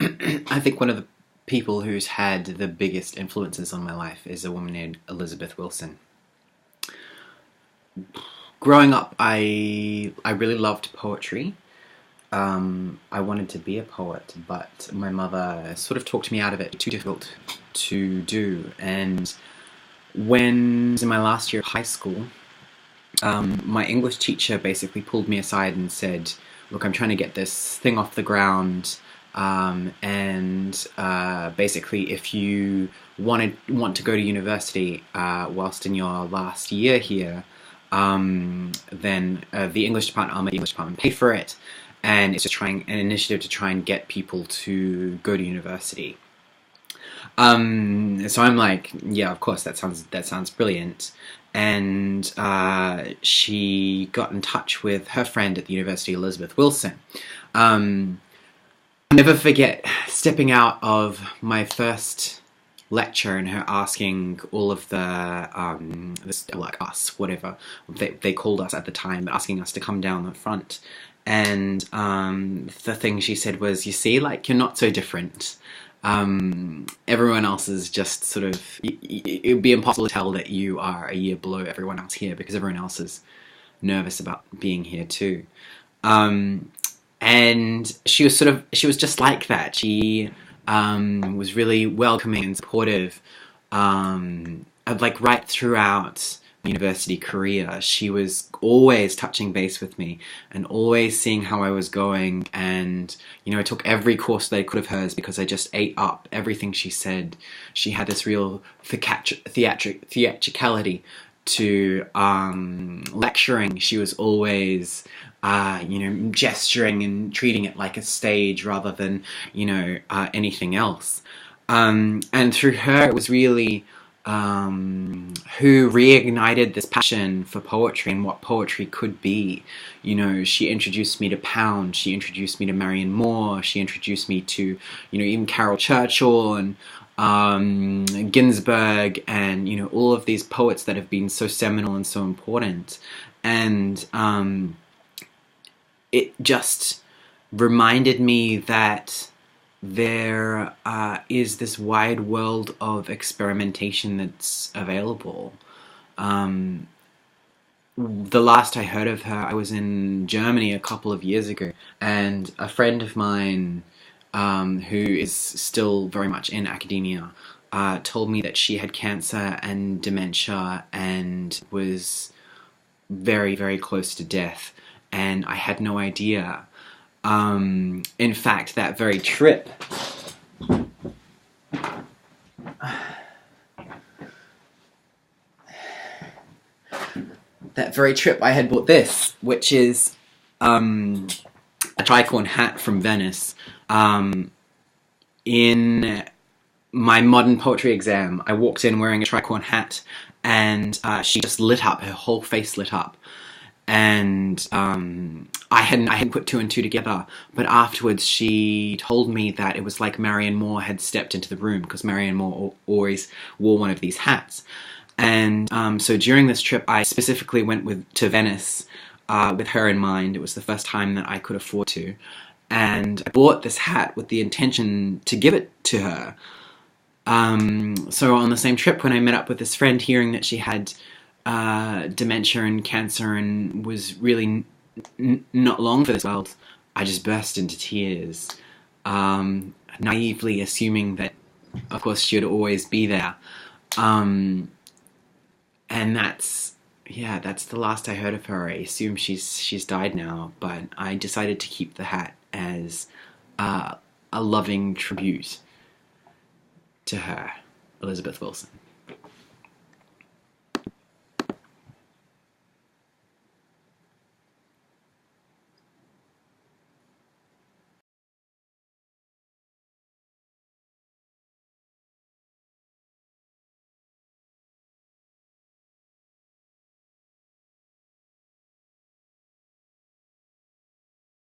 I think one of the people who's had the biggest influences on my life is a woman named Elizabeth Wilson. Growing up, I really loved poetry. I wanted to be a poet, but my mother sort of talked me out of it. Too difficult to do. And when I was in my last year of high school, my English teacher basically pulled me aside and said, "Look, I'm trying to get this thing off the ground, basically, if you want to go to university whilst in your last year here, then the English department, I'll make the English department pay for it, and it's just trying an initiative to try and get people to go to university." So I'm like, yeah, of course, that sounds brilliant. And she got in touch with her friend at the university, Elizabeth Wilson. I'll never forget stepping out of my first lecture and her asking all of like us, whatever they called us at the time, asking us to come down the front. And the thing she said was, "You see, like, you're not so different. Everyone else is just sort of, it would be impossible to tell that you are a year below everyone else here because everyone else is nervous about being here too." And she was just like that. She was really welcoming and supportive, like right throughout university career. She was always touching base with me and always seeing how I was going, and I took every course that I could of hers because I just ate up everything she said. She had this real theatricality to lecturing. She was always gesturing and treating it like a stage rather than anything else, and through her it was really who reignited this passion for poetry and what poetry could be. She introduced me to Pound, she introduced me to Marianne Moore, she introduced me to, even Carol Churchill and Ginsberg, and, all of these poets that have been so seminal and so important. And it just reminded me that there is this wide world of experimentation that's available. The last I heard of her, I was in Germany a couple of years ago, and a friend of mine who is still very much in academia told me that she had cancer and dementia and was very, very close to death, and I had no idea. In fact, that very trip, I had bought this, which is a tricorn hat from Venice. In my modern poetry exam, I walked in wearing a tricorn hat, and she just lit up. Her whole face lit up. And I hadn't put two and two together, but afterwards she told me that it was like Marianne Moore had stepped into the room, because Marianne Moore always wore one of these hats. And so during this trip, I specifically went to Venice with her in mind. It was the first time that I could afford to, and I bought this hat with the intention to give it to her. So on the same trip, when I met up with this friend, hearing that she had dementia and cancer and was really not long for this world, I just burst into tears, naively assuming that, of course, she would always be there. And that's the last I heard of her. I assume she's died now, but I decided to keep the hat as a loving tribute to her, Elizabeth Wilson.